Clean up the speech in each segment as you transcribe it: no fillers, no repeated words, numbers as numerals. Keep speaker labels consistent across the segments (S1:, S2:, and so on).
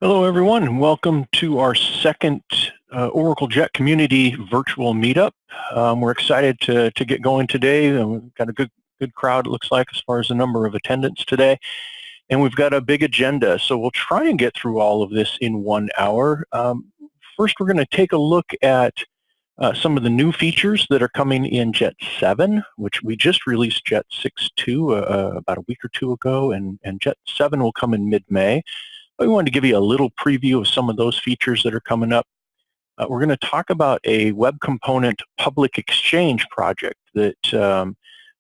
S1: Hello, everyone, and welcome to our second Oracle Jet Community virtual meetup. We're excited to get going today. We've got a good crowd, it looks like, as far as the number of attendants today. And we've got a big agenda, so we'll try and get through all of this in 1 hour. First, we're going to take a look at some of the new features that are coming in Jet 7, which we just released Jet 6.2 about a week or two ago, and Jet 7 will come in mid-May. We wanted to give you a little preview of some of those features that are coming up. We're going to talk about a web component public exchange project that a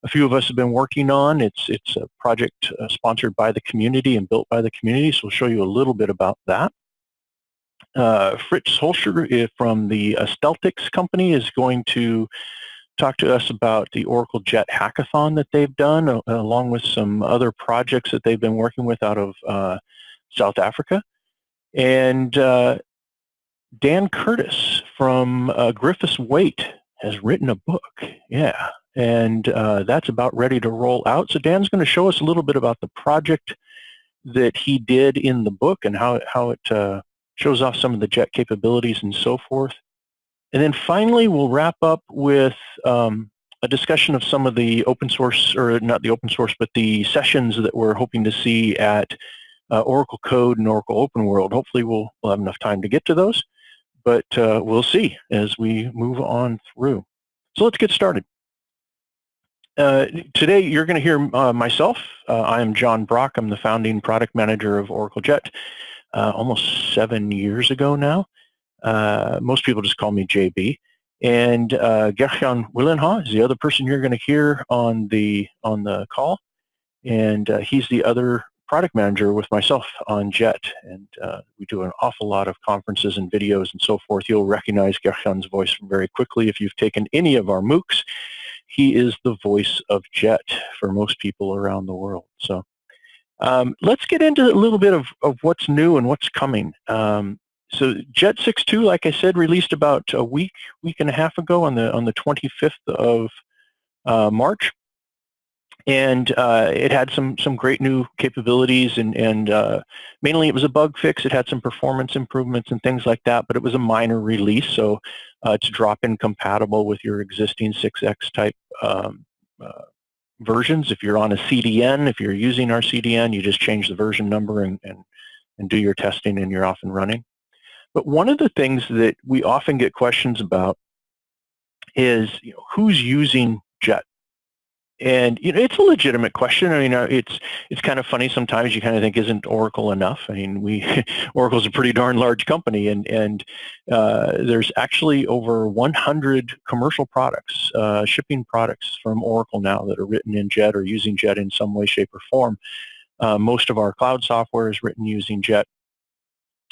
S1: few of us have been working on. It's a project sponsored by the community and built by the community, so we'll show you a little bit about that. Fritz Holscher from the Steltix company is going to talk to us about the Oracle Jet Hackathon that they've done, along with some other projects that they've been working with out of South Africa. And Dan Curtis from Griffiths Waite has written a book, and that's about ready to roll out. So Dan's going to show us a little bit about the project that he did in the book and how it shows off some of the Jet capabilities and so forth. And then finally, we'll wrap up with a discussion of some of the open source, or not the open source, but the sessions that we're hoping to see at Oracle Code and Oracle Open World. Hopefully we'll have enough time to get to those, but we'll see as we move on through. So let's get started. Today you're going to hear myself. I am John Brock. I'm the founding product manager of Oracle Jet almost 7 years ago now. Most people just call me JB. And Gertjan Willenha is the other person you're going to hear on the call. And he's the other product manager with myself on Jet, and we do an awful lot of conferences and videos and so forth. You'll recognize Gertjan's voice very quickly if you've taken any of our MOOCs. He is the voice of Jet for most people around the world. So let's get into a little bit of what's new and what's coming. So Jet 6.2, like I said, released about a week and a half ago on the 25th of March. And it had some great new capabilities, and mainly it was a bug fix. It had some performance improvements and things like that, but it was a minor release, so it's drop-in compatible with your existing 6X type versions. If you're on a CDN, if you're using our CDN, you just change the version number and do your testing, and you're off and running. But one of the things that we often get questions about is, who's using Jet? And it's a legitimate question. I mean, it's kind of funny sometimes. You kind of think, isn't Oracle enough? I mean, Oracle's a pretty darn large company, and there's actually over 100 commercial products, shipping products from Oracle now that are written in Jet or using Jet in some way, shape, or form. Most of our cloud software is written using Jet,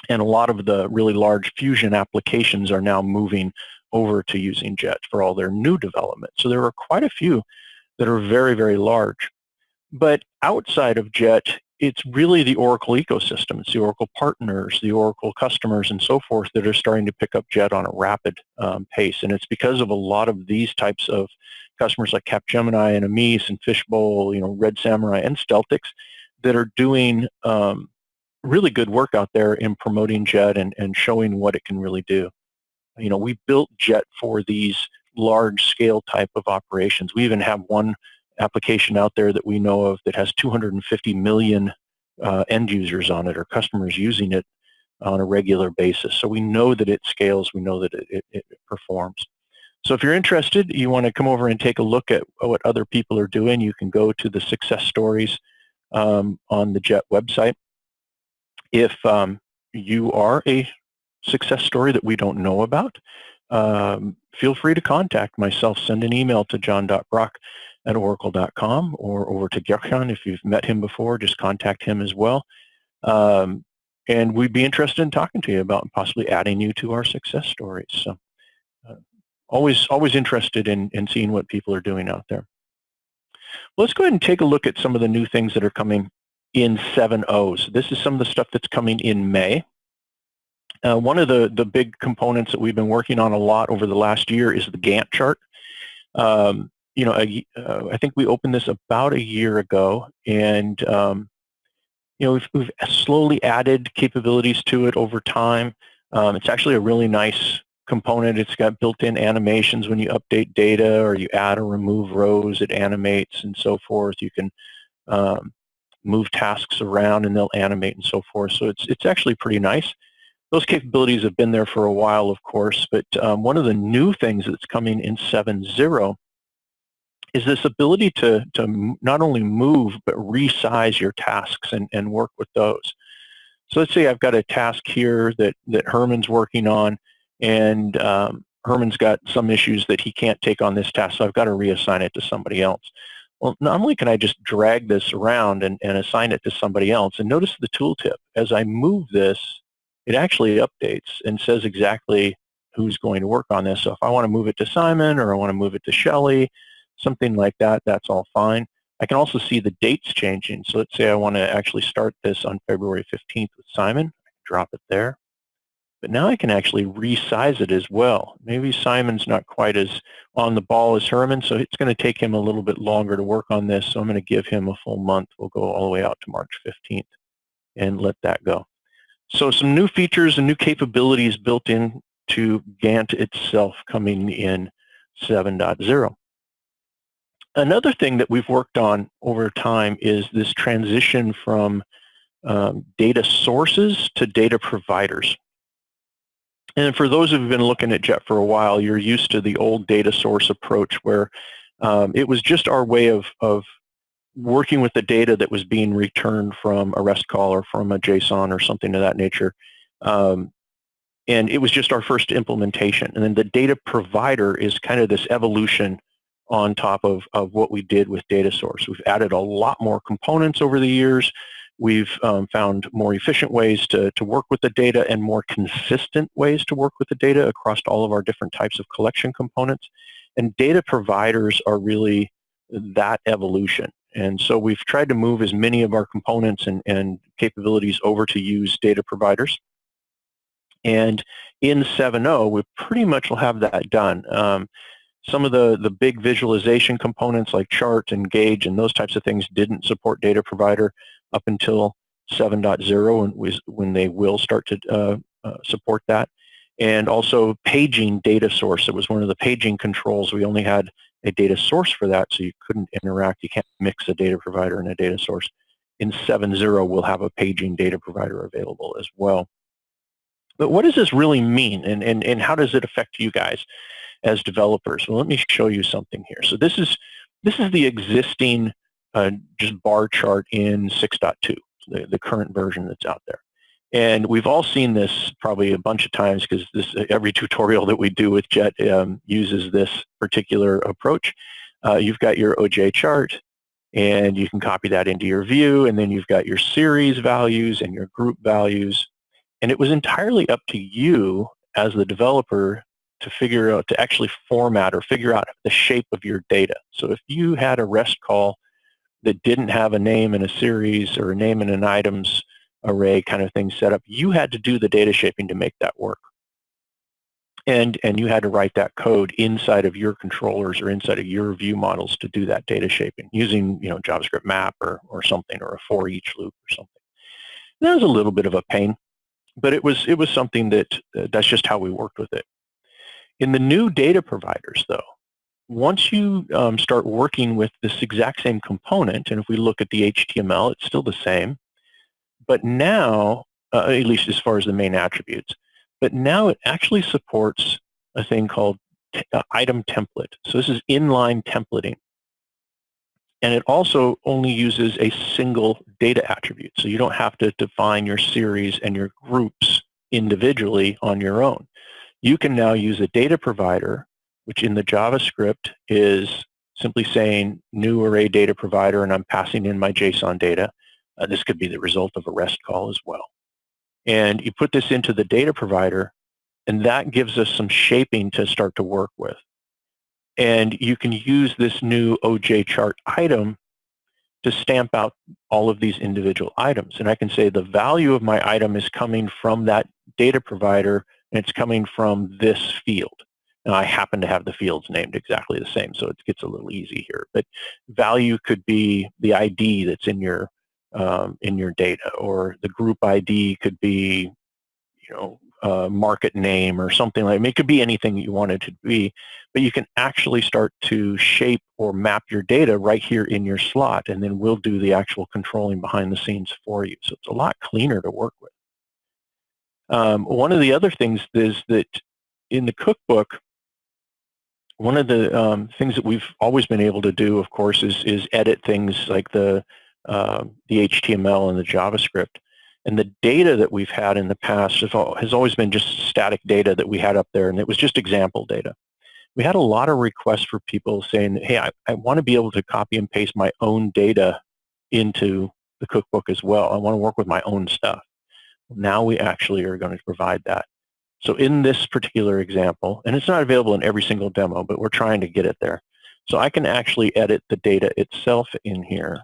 S1: and a lot of the really large Fusion applications are now moving over to using Jet for all their new development. So there are quite a few that are very, very large. But outside of Jet, it's really the Oracle ecosystem. It's the Oracle partners, the Oracle customers, and so forth that are starting to pick up Jet on a rapid pace. And it's because of a lot of these types of customers like Capgemini and Amis and Fishbowl, Red Samurai and Steltix that are doing really good work out there in promoting Jet and showing what it can really do. We built Jet for these large-scale type of operations. We even have one application out there that we know of that has 250 million end users on it, or customers using it on a regular basis. So we know that it scales. We know that it performs. So if you're interested, you want to come over and take a look at what other people are doing, you can go to the success stories on the Jet website. If you are a success story that we don't know about, feel free to contact myself. Send an email to john.brock@oracle.com or over to Gertjan. If you've met him before, just contact him as well. And we'd be interested in talking to you about possibly adding you to our success stories. So always interested in seeing what people are doing out there. Well, let's go ahead and take a look at some of the new things that are coming in 7.0. So this is some of the stuff that's coming in May. One of the big components that we've been working on a lot over the last year is the Gantt chart. I think we opened this about a year ago, and we've slowly added capabilities to it over time. It's actually a really nice component. It's got built-in animations when you update data or you add or remove rows. It animates and so forth. You can move tasks around and they'll animate and so forth. So it's actually pretty nice. Those capabilities have been there for a while, of course, but one of the new things that's coming in 7.0 is this ability to not only move but resize your tasks and work with those. So let's say I've got a task here that Herman's working on, and Herman's got some issues that he can't take on this task, so I've got to reassign it to somebody else. Well, not only can I just drag this around and assign it to somebody else, and notice the tooltip. As I move this, it actually updates and says exactly who's going to work on this. So if I want to move it to Simon or I want to move it to Shelley, something like that, that's all fine. I can also see the dates changing. So let's say I want to actually start this on February 15th with Simon. I can drop it there. But now I can actually resize it as well. Maybe Simon's not quite as on the ball as Herman, so it's going to take him a little bit longer to work on this. So I'm going to give him a full month. We'll go all the way out to March 15th and let that go. So some new features and new capabilities built into Gantt itself coming in 7.0. Another thing that we've worked on over time is this transition from data sources to data providers. And for those who've been looking at JET for a while, you're used to the old data source approach where it was just our way of working with the data that was being returned from a REST call or from a JSON or something of that nature. And it was just our first implementation. And then the data provider is kind of this evolution on top of what we did with data source. We've added a lot more components over the years. We've found more efficient ways to work with the data and more consistent ways to work with the data across all of our different types of collection components. And data providers are really that evolution. And so we've tried to move as many of our components and capabilities over to use data providers. And in 7.0, we pretty much will have that done. Some of the big visualization components like chart and gauge and those types of things didn't support data provider up until 7.0 when they will start to support that. And also paging data source. It was one of the paging controls. We only had a data source for that, so you couldn't interact. You can't mix a data provider and a data source. In 7.0, we'll have a paging data provider available as well. But what does this really mean, and how does it affect you guys as developers? Well, let me show you something here. So this is the existing just bar chart in 6.2, the current version that's out there. And we've all seen this probably a bunch of times because every tutorial that we do with JET uses this particular approach. You've got your OJ chart, and you can copy that into your view, and then you've got your series values and your group values. And it was entirely up to you as the developer to figure out, to actually format or figure out the shape of your data. So if you had a REST call that didn't have a name and a series or a name and an items array kind of thing set up, you had to do the data shaping to make that work. And you had to write that code inside of your controllers or inside of your view models to do that data shaping using, JavaScript map or something, or a for each loop or something. And that was a little bit of a pain, but it was something that's just how we worked with it. In the new data providers, though, once you start working with this exact same component, and if we look at the HTML, it's still the same, but now, at least as far as the main attributes, but now it actually supports a thing called item template. So this is inline templating. And it also only uses a single data attribute. So you don't have to define your series and your groups individually on your own. You can now use a data provider, which in the JavaScript is simply saying new array data provider, and I'm passing in my JSON data. This could be the result of a REST call as well. And you put this into the data provider, and that gives us some shaping to start to work with. And you can use this new OJ chart item to stamp out all of these individual items. And I can say the value of my item is coming from that data provider, and it's coming from this field. Now, I happen to have the fields named exactly the same, so it gets a little easy here. But value could be the ID that's in your in your data, or the group ID could be, market name or something like. I mean, it could be anything you want it to be, but you can actually start to shape or map your data right here in your slot, and then we'll do the actual controlling behind the scenes for you. So it's a lot cleaner to work with. One of the other things is that in the cookbook, one of the things that we've always been able to do, of course, is edit things like the HTML and the JavaScript. And the data that we've had in the past has always been just static data that we had up there, and it was just example data. We had a lot of requests for people saying, hey, I want to be able to copy and paste my own data into the cookbook as well. I want to work with my own stuff. Now we actually are going to provide that. So in this particular example, and it's not available in every single demo, but we're trying to get it there. So I can actually edit the data itself in here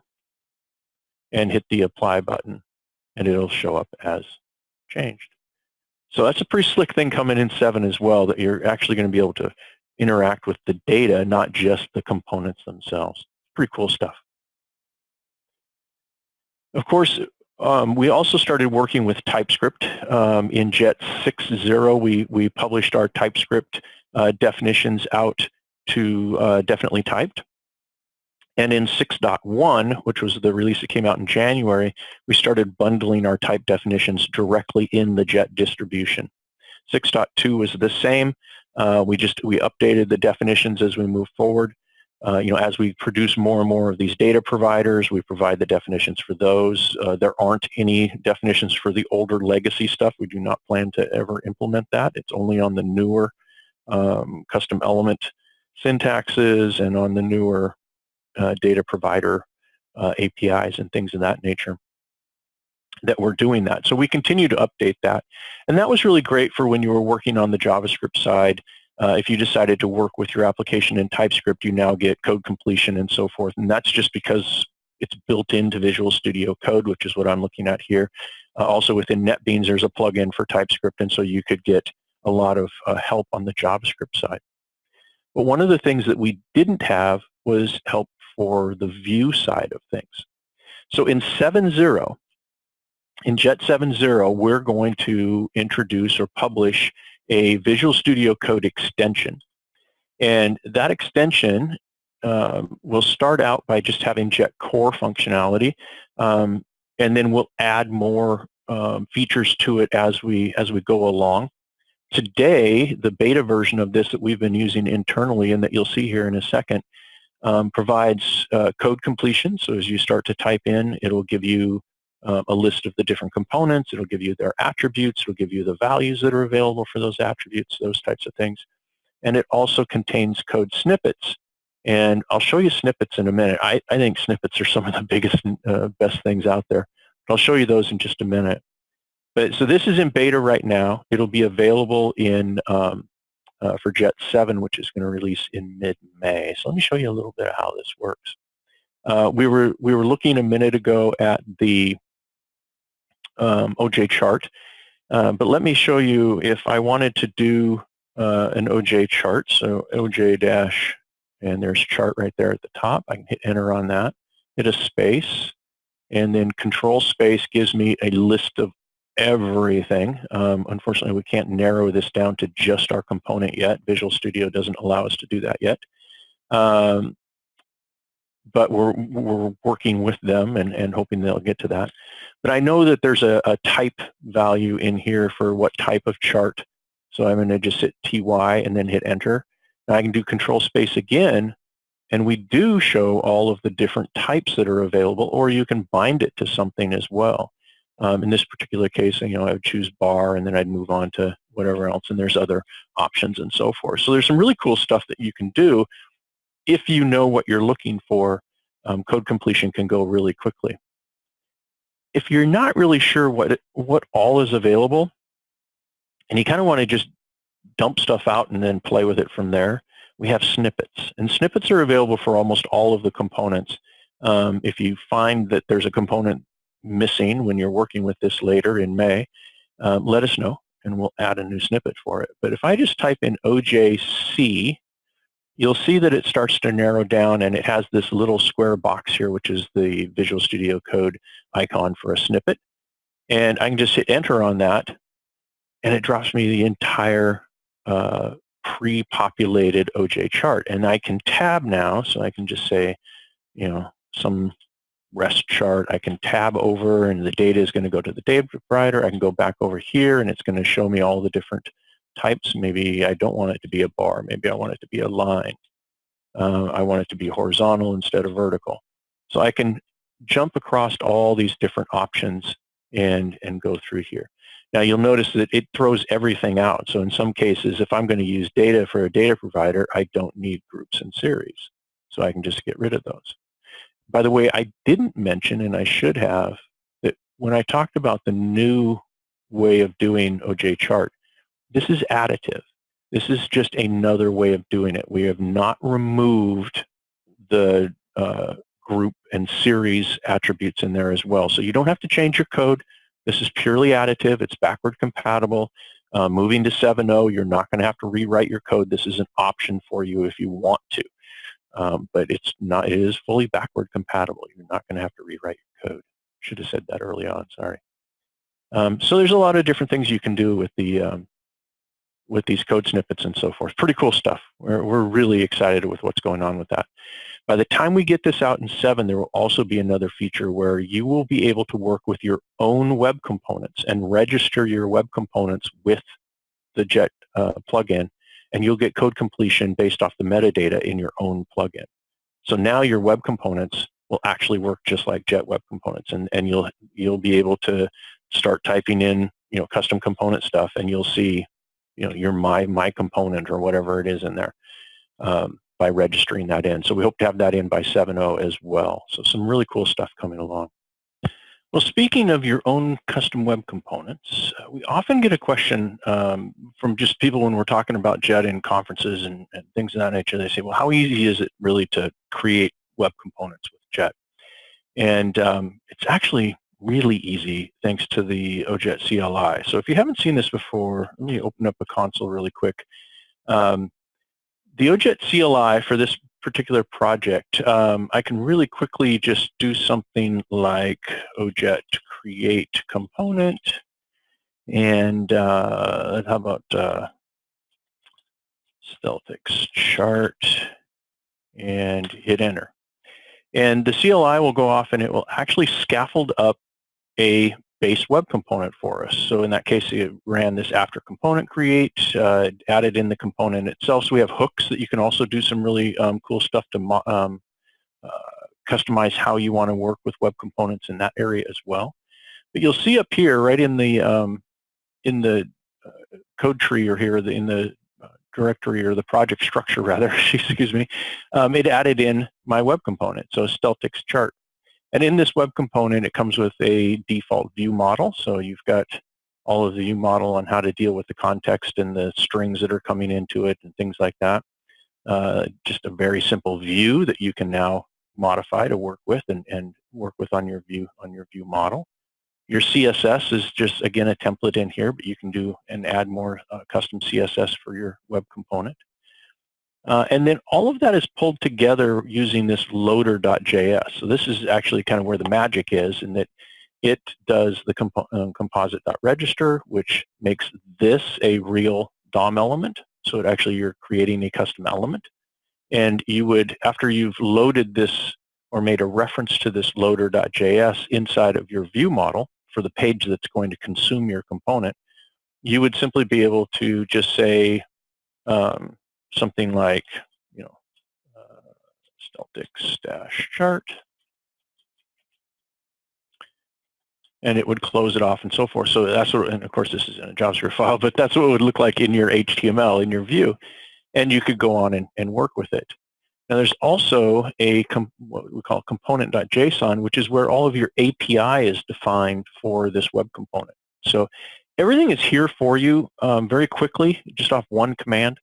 S1: and hit the apply button, and it'll show up as changed. So that's a pretty slick thing coming in 7 as well, that you're actually going to be able to interact with the data, not just the components themselves. Pretty cool stuff. Of course, we also started working with TypeScript. In Jet 6.0, we published our TypeScript definitions out to definitely typed. And in 6.1, which was the release that came out in January, we started bundling our type definitions directly in the Jet distribution. 6.2 was the same. We updated the definitions as we move forward. As we produce more and more of these data providers, we provide the definitions for those. There aren't any definitions for the older legacy stuff. We do not plan to ever implement that. It's only on the newer custom element syntaxes and on the newer data provider APIs and things of that nature that we're doing that. So we continue to update that. And that was really great for when you were working on the JavaScript side. If you decided to work with your application in TypeScript, you now get code completion and so forth. And that's just because it's built into Visual Studio Code, which is what I'm looking at here. Also within NetBeans, there's a plugin for TypeScript, and so you could get a lot of help on the JavaScript side. But one of the things that we didn't have was help for the view side of things. So in 7.0, in Jet 7.0, we're going to introduce or publish a Visual Studio Code extension. And that extension will start out by just having Jet Core functionality, and then we'll add more features to it as we go along. Today, the beta version of this that we've been using internally and that you'll see here in a second provides code completion. So as you start to type in, it'll give you a list of the different components. It'll give you their attributes. It'll give you the values that are available for those attributes, those types of things. And it also contains code snippets. And I'll show you snippets in a minute. I think snippets are some of the biggest, best things out there. I'll show you those in just a minute. But so this is in beta right now. It'll be available in for Jet 7, which is going to release in mid-May. So let me show you a little bit of how this works. We were looking a minute ago at the OJ chart, but let me show you if I wanted to do an OJ chart. So OJ dash, and there's chart right there at the top. I can hit enter on that, hit a space, and then control space gives me a list of everything. Unfortunately, we can't narrow this down to just our component yet. Visual Studio doesn't allow us to do that yet. But we're working with them and hoping they'll get to that. But I know that there's a type value in here for what type of chart. So I'm going to just hit TY and then hit enter. Now I can do control space again, and we do show all of the different types that are available, or you can bind it to something as well. In this particular case, I would choose bar, and then I'd move on to whatever else, and there's other options and so forth. So there's some really cool stuff that you can do. If you know what you're looking for, code completion can go really quickly. If you're not really sure what all is available, and you kind of want to just dump stuff out and then play with it from there, we have snippets. And snippets are available for almost all of the components. If you find that there's a component missing when you're working with this later in May, let us know, and we'll add a new snippet for it. But if I just type in OJC, you'll see that it starts to narrow down, and it has this little square box here, which is the Visual Studio Code icon for a snippet. And I can just hit enter on that, and it drops me the entire pre-populated OJ chart. And I can tab now, so I can just say, some REST chart. I can tab over, and the data is going to go to the data provider. I can go back over here, and it's going to show me all the different types. Maybe I don't want it to be a bar. Maybe I want it to be a line. I want it to be horizontal instead of vertical. So I can jump across all these different options and go through here. Now you'll notice that it throws everything out. So in some cases, if I'm going to use data for a data provider, I don't need groups and series. So I can just get rid of those. By the way, I didn't mention, and I should have, that when I talked about the new way of doing OJ chart, this is additive. This is just another way of doing it. We have not removed the group and series attributes in there as well. So you don't have to change your code. This is purely additive. It's backward compatible. Moving to 7.0, you're not going to have to rewrite your code. This is an option for you if you want to. But it's not. It is fully backward compatible. You're not going to have to rewrite your code. Should have said that early on. Sorry. So there's a lot of different things you can do with the with these code snippets and so forth. Pretty cool stuff. We're really excited with what's going on with that. By the time we get this out in 7, there will also be another feature where you will be able to work with your own web components and register your web components with the Jet plugin, and you'll get code completion based off the metadata in your own plugin. So now your web components will actually work just like Jet web components, and you'll be able to start typing in custom component stuff, and you'll see your my component or whatever it is in there by registering that in. So we hope to have that in by 7.0 as well. So some really cool stuff coming along. Well, speaking of your own custom web components, we often get a question from just people when we're talking about Jet in conferences and things of that nature. They say, well, how easy is it really to create web components with Jet? And it's actually really easy thanks to the OJet CLI. So if you haven't seen this before, let me open up a console really quick. The OJet CLI for this particular project, I can really quickly just do something like OJet create component, and how about StealthX chart, and hit enter. And the CLI will go off and it will actually scaffold up a base web component for us. So in that case, it ran this after component create, added in the component itself. So we have hooks that you can also do some really cool stuff to customize how you want to work with web components in that area as well. But you'll see up here, right in the code tree, or here in the directory, or the project structure rather, excuse me, it added in my web component, so StealthX chart. And in this web component, it comes with a default view model. So you've got all of the view model on how to deal with the context and the strings that are coming into it and things like that. Just a very simple view that you can now modify to work with and work with on your view model. Your CSS is just, again, a template in here, but you can do and add more custom CSS for your web component. And then all of that is pulled together using this loader.js. So this is actually kind of where the magic is, in that it does the composite.register, which makes this a real DOM element. So you're creating a custom element. And you would, after you've loaded this or made a reference to this loader.js inside of your view model for the page that's going to consume your component, you would simply be able to just say, something like, StealthX-chart, and it would close it off and so forth. So that's what, and of course this is in a JavaScript file, but that's what it would look like in your HTML, in your view, and you could go on and work with it. Now there's also what we call component.json, which is where all of your API is defined for this web component. So everything is here for you very quickly, just off one command.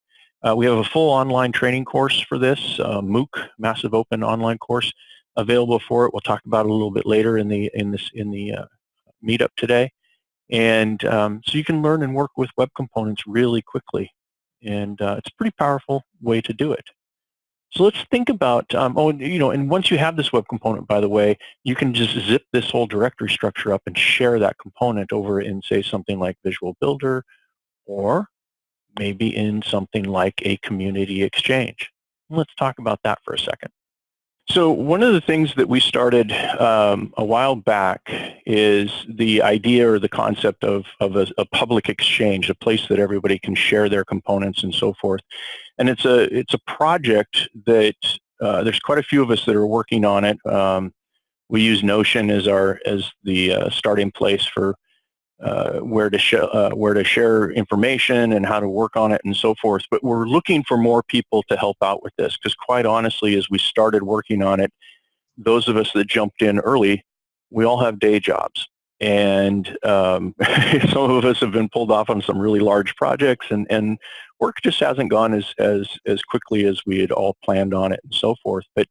S1: We have a full online training course for this, MOOC, Massive Open Online Course, available for it. We'll talk about it a little bit later in the meetup today. And so you can learn and work with web components really quickly. And it's a pretty powerful way to do it. So let's think about, and once you have this web component, by the way, you can just zip this whole directory structure up and share that component over in, say, something like Visual Builder, or maybe in something like a community exchange. Let's talk about that for a second. So one of the things that we started a while back is the idea or the concept of a public exchange, a place that everybody can share their components and so forth. And it's a project that there's quite a few of us that are working on it. We use Notion as the starting place for where to share information and how to work on it and so forth. But we're looking for more people to help out with this, because quite honestly, as we started working on it, those of us that jumped in early, we all have day jobs. And some of us have been pulled off on some really large projects, and work just hasn't gone as quickly as we had all planned on it and so forth. But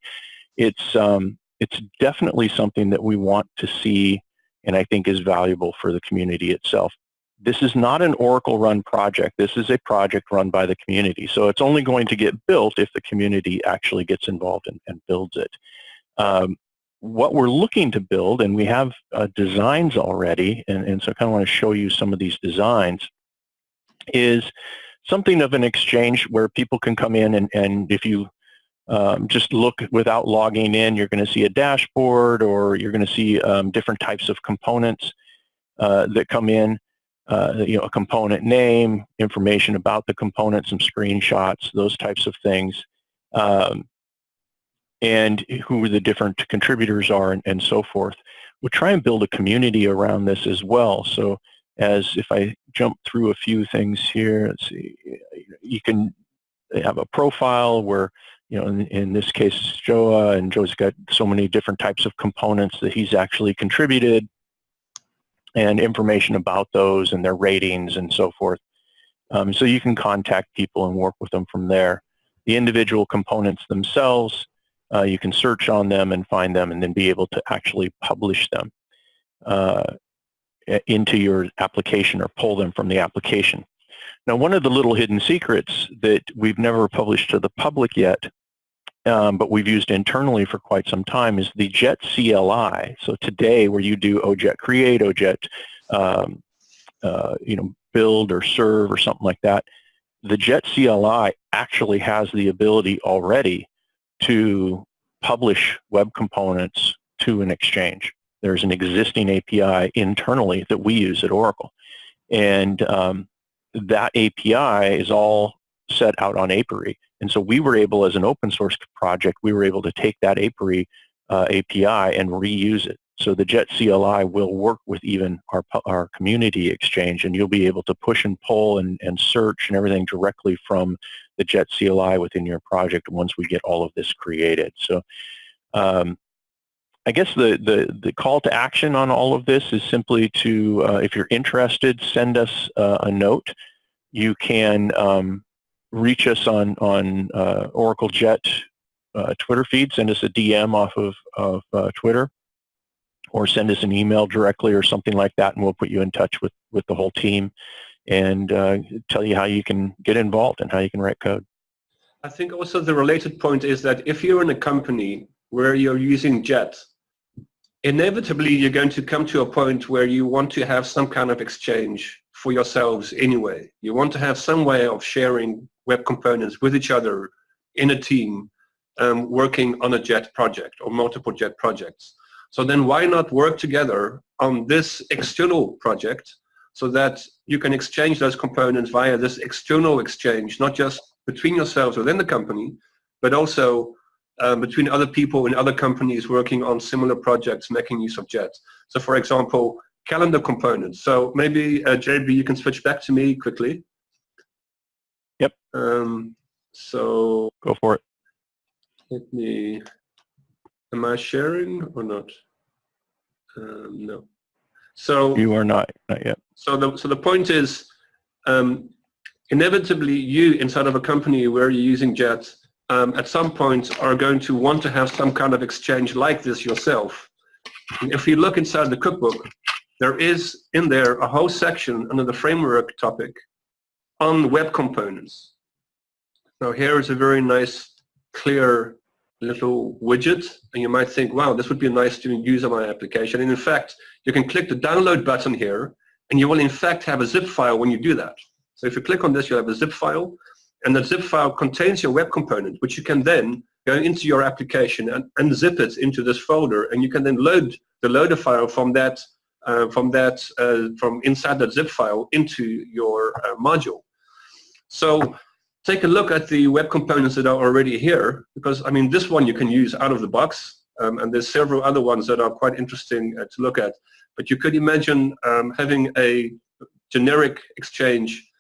S1: it's definitely something that we want to see, and I think is valuable for the community itself. This is not an Oracle run project. This is a project run by the community. So it's only going to get built if the community actually gets involved and builds it. What we're looking to build, and we have designs already, and so I kind of want to show you some of these designs, is something of an exchange where people can come in and if you just look without logging in, you're going to see a dashboard, or you're going to see different types of components that come in, a component name, information about the component, some screenshots, those types of things, and who the different contributors are and so forth. We'll try and build a community around this as well. So if I jump through a few things here, let's see, you can have a profile where, in this case, it's Joa, and Joe's got so many different types of components that he's actually contributed, and information about those and their ratings and so forth. So you can contact people and work with them from there. The individual components themselves, you can search on them and find them, and then be able to actually publish them into your application or pull them from the application. Now, one of the little hidden secrets that we've never published to the public yet, but we've used internally for quite some time, is the Jet CLI. So today, where you do OJet create, OJet build or serve or something like that, the Jet CLI actually has the ability already to publish web components to an exchange. There's an existing API internally that we use at Oracle, and that API is all set out on Apiary. And so we were able, as an open source project, we were able to take that Apiary API and reuse it. So the Jet CLI will work with even our community exchange, and you'll be able to push and pull and search and everything directly from the Jet CLI within your project once we get all of this created. So I guess the call to action on all of this is simply to, if you're interested, send us a note. You can reach us on Oracle Jet Twitter feed. Send us a DM off of Twitter, or send us an email directly or something like that, and we'll put you in touch with the whole team and tell you how you can get involved and how you can write code.
S2: I think also the related point is that if you're in a company where you're using Jet, inevitably you're going to come to a point where you want to have some kind of exchange for yourselves anyway. You want to have some way of sharing web components with each other in a team working on a Jet project or multiple Jet projects. So then why not work together on this external project so that you can exchange those components via this external exchange, not just between yourselves within the company, but also between other people in other companies working on similar projects making use of Jet. So for example, calendar components. So maybe JB, you can switch back to me quickly.
S1: Yep.
S2: So
S1: go for it.
S2: Let me, am I sharing or not? No. So
S1: you are not yet.
S2: So the point is, inevitably you inside of a company where you're using Jet, at some point are going to want to have some kind of exchange like this yourself. And if you look inside the cookbook, there is in there a whole section under the framework topic on web components. Now here is a very nice clear little widget, and you might think, wow, this would be nice to use on my application. And in fact, you can click the download button here, and you will in fact have a zip file when you do that. So if you click on this, you'll have a zip file, and that zip file contains your web component, which you can then go into your application and unzip it into this folder, and you can then load the loader file from inside that zip file into your module. So take a look at the web components that are already here, because I mean this one you can use out of the box, and there's several other ones that are quite interesting to look at. But you could imagine having a generic exchange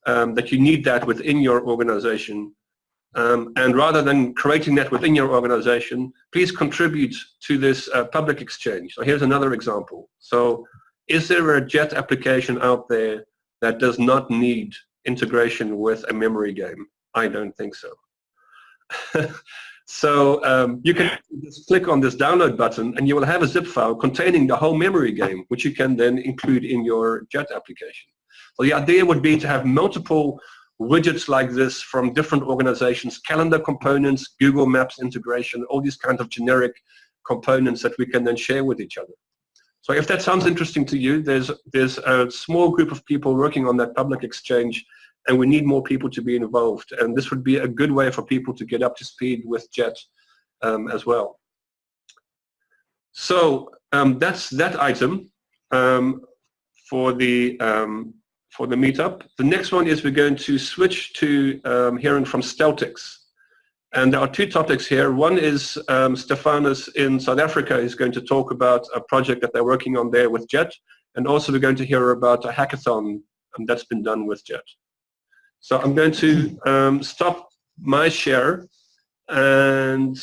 S2: that you need that within your organization. And rather than creating that within your organization, please contribute to this public exchange. So here's another example. So is there a JET application out there that does not need integration with a memory game? I don't think so. So you can just click on this download button, and you will have a zip file containing the whole memory game, which you can then include in your JET application. So the idea would be to have multiple widgets like this from different organizations, calendar components, Google Maps integration, all these kinds of generic components that we can then share with each other. So if that sounds interesting to you, there's a small group of people working on that public exchange, and we need more people to be involved. And this would be a good way for people to get up to speed with JET as well. So that's that item for the meetup. The next one is we're going to switch to hearing from Steltix. And there are two topics here. One is Faunus in South Africa is going to talk about a project that they're working on there with JET. And also we're going to hear about a hackathon that's been done with JET. So I'm going to stop my share, and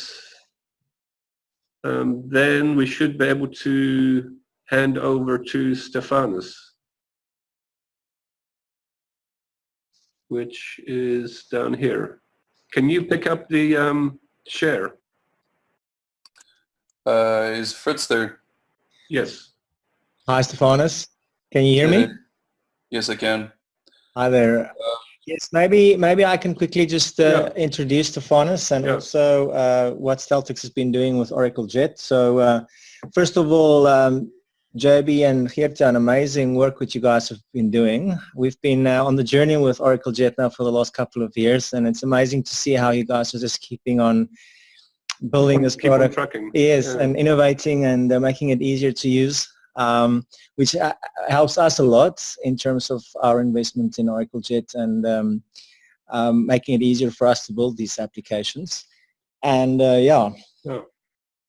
S2: then we should be able to hand over to Faunus, which is down here. Can you pick up the share?
S3: Is Fritz there?
S2: Yes.
S4: Hi, Faunus. Can you hear me?
S3: Yes, I can.
S4: Hi there. Yes, maybe I can quickly just introduce Faunus and also what Steltix has been doing with Oracle JET. So first of all, JB and Geert-Jan, amazing work which you guys have been doing. We've been on the journey with Oracle JET now for the last couple of years, and it's amazing to see how you guys are just keeping on building this product. Yes, and innovating and making it easier to use, which helps us a lot in terms of our investment in Oracle JET and making it easier for us to build these applications. And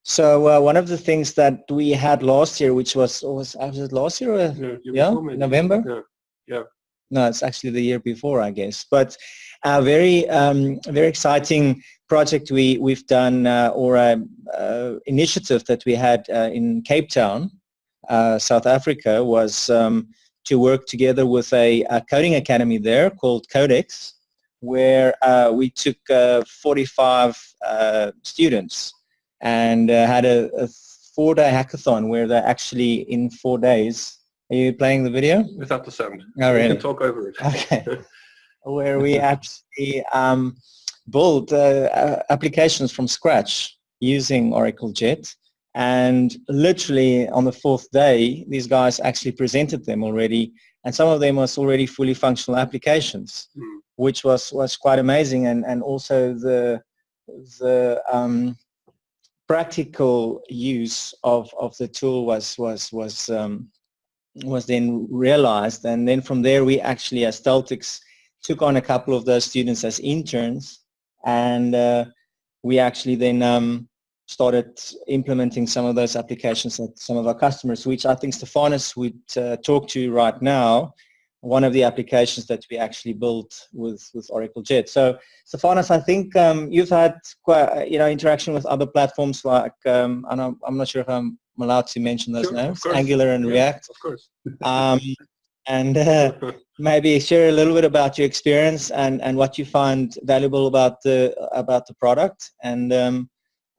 S4: So one of the things that we had last year, which was it last year? November?
S2: Yeah.
S4: No, it's actually the year before, I guess. But a very exciting project we've done, or an initiative that we had in Cape Town, South Africa, was to work together with a coding academy there called Codex, where we took 45 students and had a 4-day hackathon where they actually, in 4 days, are you playing the video?
S2: Without the sound.
S4: Oh, really?
S2: You can talk over it.
S4: Okay. Where we actually built applications from scratch using Oracle JET, and literally on the 4th day, these guys actually presented them already, and some of them was already fully functional applications, which was quite amazing, and also the practical use of the tool was then realized, and then from there we actually, as Steltix, took on a couple of those students as interns, and we actually then started implementing some of those applications at some of our customers, which I think Faunus would talk to right now. One of the applications that we actually built with Oracle JET. So Faunus, I think you've had quite interaction with other platforms like I'm not sure if I'm allowed to mention those names, Angular and React.
S2: Of course.
S4: And maybe share a little bit about your experience and what you find valuable about the product, and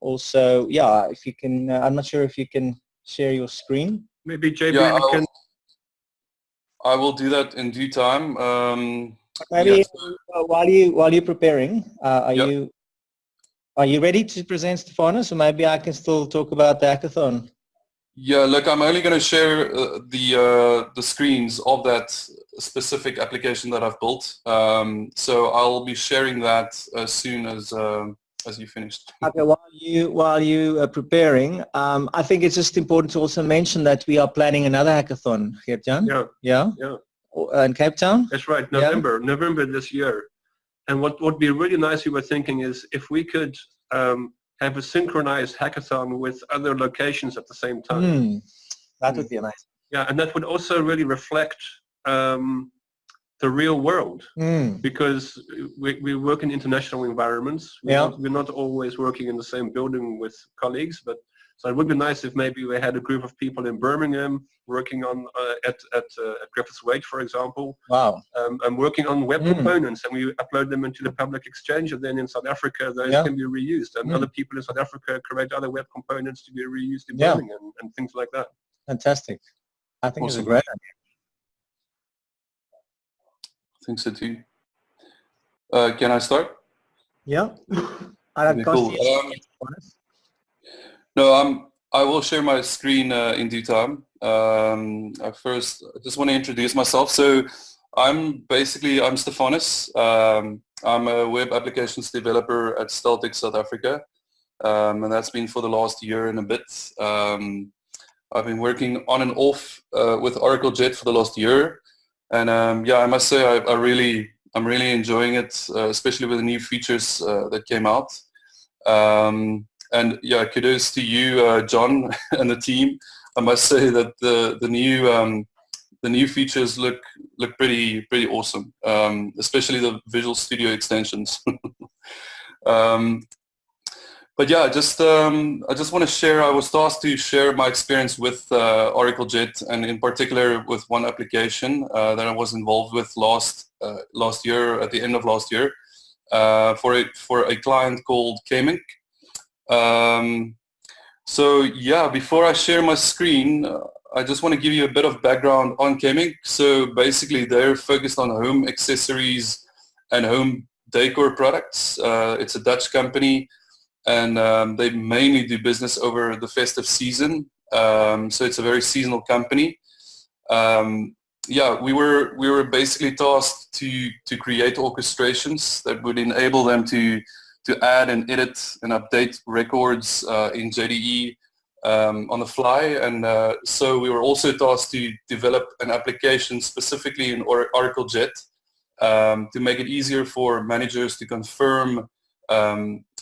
S4: also, if you can, I'm not sure if you can share your screen.
S2: Maybe JB can.
S3: I will do that in due time.
S4: Maybe while you're preparing, are you Are you ready to present, Faunus, or maybe I can still talk about the hackathon?
S3: Yeah, look, I'm only going to share the screens of that specific application that I've built. So I'll be sharing that as soon as you finished.
S4: Okay, while you are preparing, I think it's just important to also mention that we are planning another hackathon, Geert-Jan?
S2: Yeah.
S4: In Cape Town?
S2: That's right, November this year. And what would be really nice, we were thinking, is if we could have a synchronized hackathon with other locations at the same time.
S4: That would be amazing.
S2: Yeah, and that would also really reflect the real world, because we work in international environments. We're not always working in the same building with colleagues, but so it would be nice if maybe we had a group of people in Birmingham working on at Griffiths Wade, for example.
S4: Wow.
S2: And working on web components, and we upload them into the public exchange, and then in South Africa those can be reused, and other people in South Africa create other web components to be reused in Birmingham and things like that.
S4: Fantastic. I think
S3: Awesome.
S4: it's a great idea.
S3: I think so too. Can I start?
S4: Yeah.
S3: Cool. No, I will share my screen in due time. First, I just want to introduce myself. So I'm Faunus. I'm a web applications developer at Steltex South Africa, and that's been for the last year and a bit. I've been working on and off with Oracle Jet for the last year, and I must say I'm really enjoying it, especially with the new features that came out. And yeah, kudos to you, John, and the team. I must say that the new features look pretty awesome, especially the Visual Studio extensions. But yeah, I just want to share. I was tasked to share my experience with Oracle Jet, and in particular with one application that I was involved with last year, at the end of last year, for a client called Kmink. So yeah, before I share my screen, I just want to give you a bit of background on Kmink. So basically they're focused on home accessories and home decor products. It's a Dutch company, and they mainly do business over the festive season. So it's a very seasonal company. Yeah, we were basically tasked to create orchestrations that would enable them to add and edit and update records in JDE on the fly, and so we were also tasked to develop an application specifically in Oracle Jet to make it easier for managers to confirm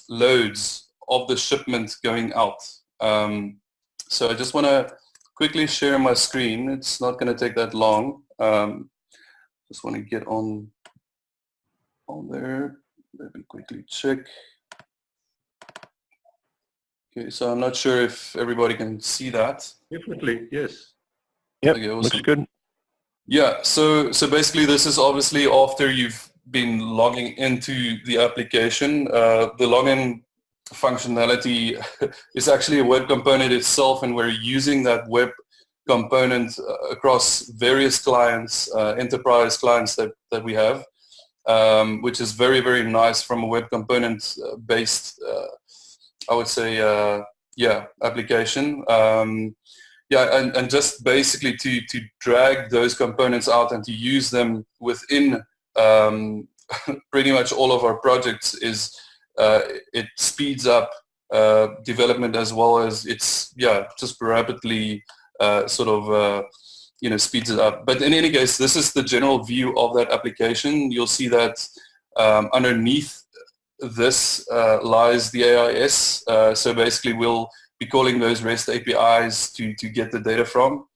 S3: loads of the shipment going out. So I just want to quickly share my screen. It's not going to take that long. Just want to get on there. Let me quickly check. Okay, so I'm not sure if everybody can see that.
S2: Definitely, yes.
S1: Yep,
S3: okay, awesome.
S1: Looks good.
S3: Yeah, so basically this is obviously after you've been logging into the application. The login functionality is actually a web component itself, and we're using that web component across various clients, enterprise clients that we have. Which is very, very nice from a web component based, I would say, application. And just basically to drag those components out and to use them within pretty much all of our projects it speeds up development, as well as it's just rapidly speeds it up. But in any case, this is the general view of that application. You'll see that underneath this lies the AIS. So basically we'll be calling those REST APIs to get the data from.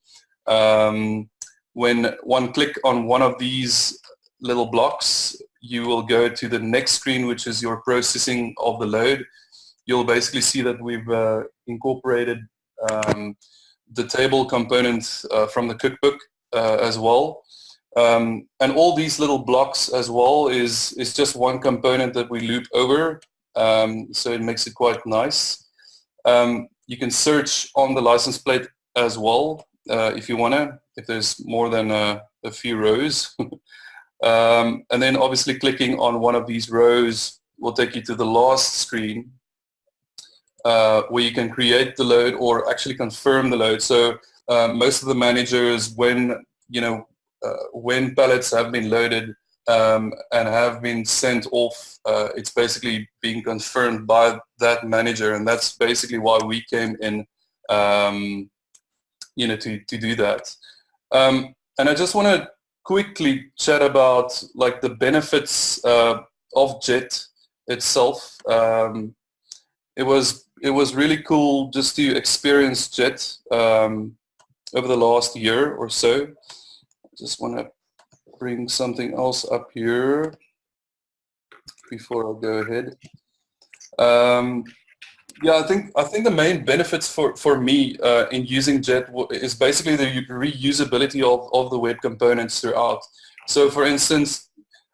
S3: When one click on one of these little blocks, you will go to the next screen, which is your processing of the load. You'll basically see that we've incorporated the table component from the Cookbook as well. And all these little blocks as well is just one component that we loop over, so it makes it quite nice. You can search on the license plate as well if you want to, if there's more than a few rows. And then obviously clicking on one of these rows will take you to the last screen, where you can create the load or actually confirm the load. So most of the managers, when when pallets have been loaded and have been sent off, it's basically being confirmed by that manager, and that's basically why we came in, to do that. And I just want to quickly chat about like the benefits of JET itself. It was really cool just to experience JET over the last year or so. I just want to bring something else up here before I go ahead. Yeah, I think the main benefits for me in using JET is basically the reusability of the web components throughout. So for instance,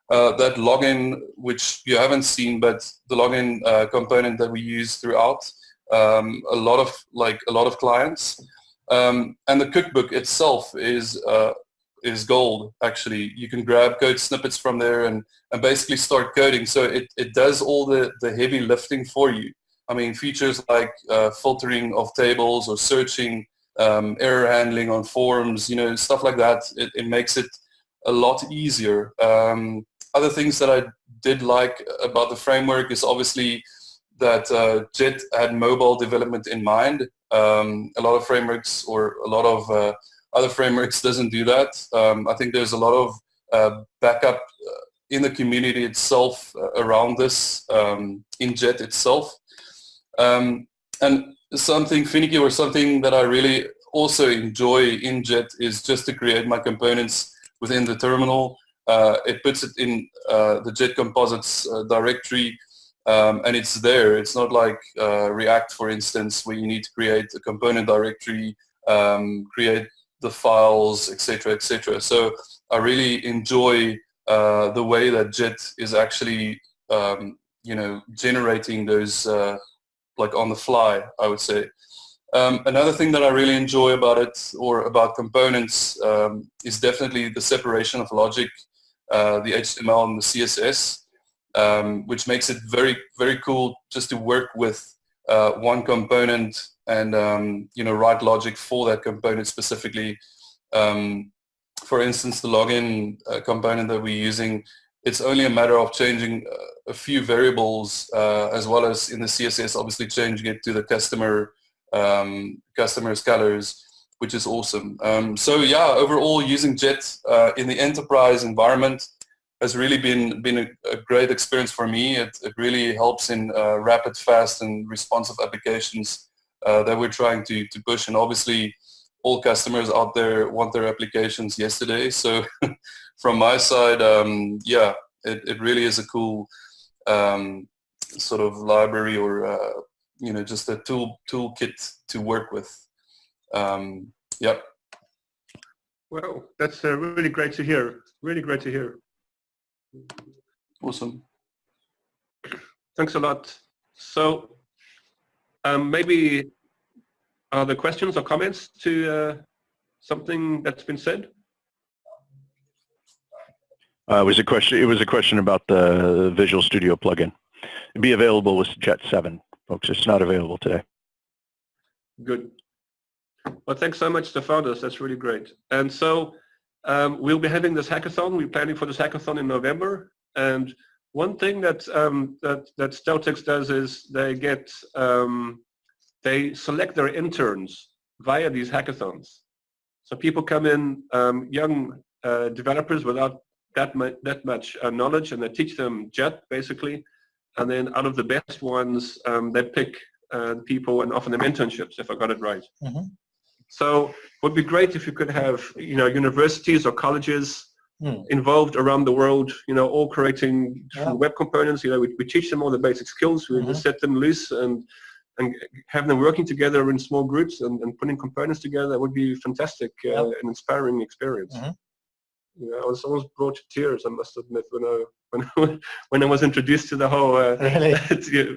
S3: that login, which you haven't seen, but the login component that we use throughout a lot of clients, and the cookbook itself is gold. Actually, you can grab code snippets from there and basically start coding. So it does all the heavy lifting for you. I mean, features like filtering of tables or searching, error handling on forms, stuff like that. It makes it a lot easier. Other things that I did like about the framework is obviously that JET had mobile development in mind. A lot of frameworks or a lot of other frameworks doesn't do that. I think there's a lot of backup in the community itself around this in JET itself. And something finicky or something that I really also enjoy in JET is just to create my components within the terminal. It puts it in the JET composites directory, and it's there. It's not like React, for instance, where you need to create a component directory, create the files, etc., etc. So I really enjoy the way that JET is actually, generating those like on the fly, I would say. Another thing that I really enjoy about it, or about components, is definitely the separation of logic, the HTML and the CSS, which makes it very, very cool just to work with one component and write logic for that component specifically. For instance, the login component that we're using, it's only a matter of changing a few variables, as well as in the CSS, obviously changing it to the customer's colors, which is awesome. So yeah, overall using JET in the enterprise environment has really been a great experience for me. It really helps in rapid, fast, and responsive applications that we're trying to push. And obviously, all customers out there want their applications yesterday. So from my side, yeah, it really is a cool sort of library, or just a toolkit to work with. Yep.
S2: Well, that's really great to hear. Really great to hear.
S3: Awesome.
S2: Thanks a lot. So maybe are there questions or comments to something that's been said?
S1: It was a question about the Visual Studio plugin. It'd be available with JET 7, folks. It's not available today.
S2: Good. Well, thanks so much to Faunus. That's really great. And so we'll be having this hackathon. We're planning for this hackathon in November. And one thing that Steltex does is they select their interns via these hackathons. So people come in, young developers without that much knowledge, and they teach them JET basically. And then out of the best ones, they pick people and offer them internships, if I got it right. Mm-hmm. So it would be great if you could have, universities or colleges involved around the world, all creating web components. We teach them all the basic skills. We just set them loose and have them working together in small groups and putting components together. That would be fantastic and inspiring experience. Mm-hmm. I was almost brought to tears, I must admit, when I was introduced to the whole,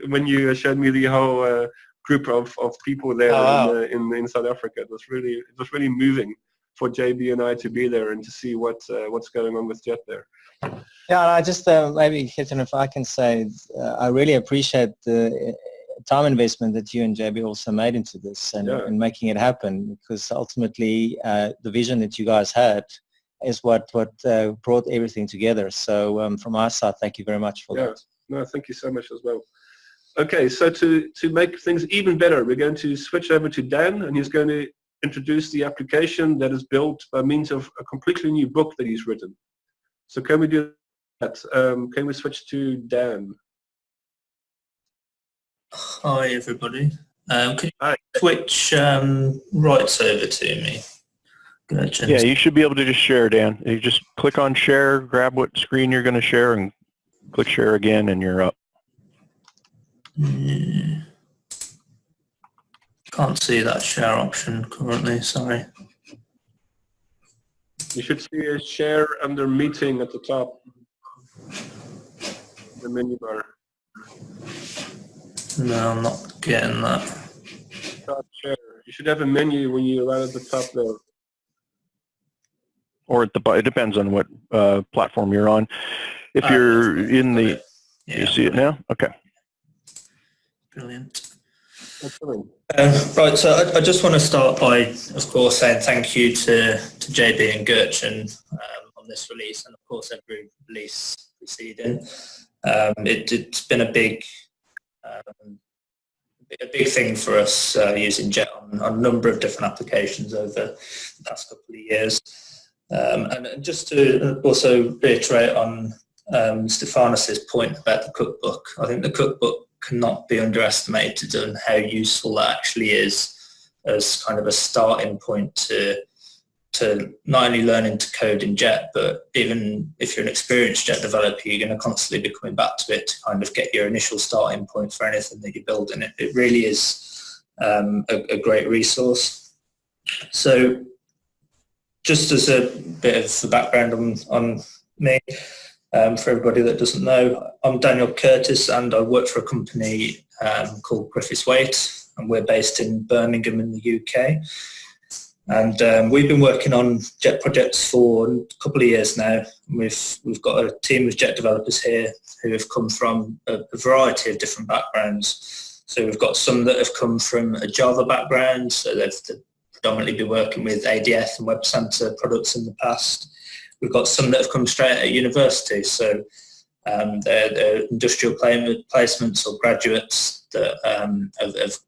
S2: when you showed me the whole group of people there in South Africa. It was really moving for JB and I to be there and to see what's going on with JET there.
S4: Yeah, I just maybe, Ketan, if I can say, I really appreciate time investment that you and JB also made into this and making it happen, because ultimately the vision that you guys had is what brought everything together. So from our side, thank you very much for that.
S2: No, thank you so much as well. Okay, so to make things even better, we're going to switch over to Dan, and he's going to introduce the application that is built by means of a completely new book that he's written. So can we do that? Can we switch to Dan?
S5: Hi everybody. Can you switch rights over to me?
S1: Yeah, you should be able to just share, Dan. You just click on share, grab what screen you're going to share, and click share again, and you're up.
S5: Can't see that share option currently, sorry.
S2: You should see a share under meeting at the top, the menu bar.
S5: No, I'm not getting that.
S2: Top share. You should have a menu when you arrive at the top there.
S1: Or at the it depends on what platform you're on. If you're in the, you see it now? Okay.
S5: Brilliant.
S2: Excellent.
S5: Right, so I just want to start by, of course, saying thank you to JB and Gertchen on this release, and of course every release preceding. It's been a big thing for us using Jet on a number of different applications over the past couple of years. And just to also reiterate on Stefanus's point about the cookbook, I think the cookbook cannot be underestimated on how useful that actually is as kind of a starting point to not only learning to code in Jet, but even if you're an experienced Jet developer, you're going to constantly be coming back to it to kind of get your initial starting point for anything that you're building. It really is a great resource. So just as a bit of the background on me, for everybody that doesn't know, I'm Daniel Curtis and I work for a company called Griffiths Waite, and we're based in Birmingham in the UK. And we've been working on Jet projects for a couple of years now. We've got a team of Jet developers here who have come from a variety of different backgrounds. So we've got some that have come from a Java background, so they've predominantly been working with ADF and Web Center products in the past. We've got some that have come straight out of university, so they're industrial placements or graduates that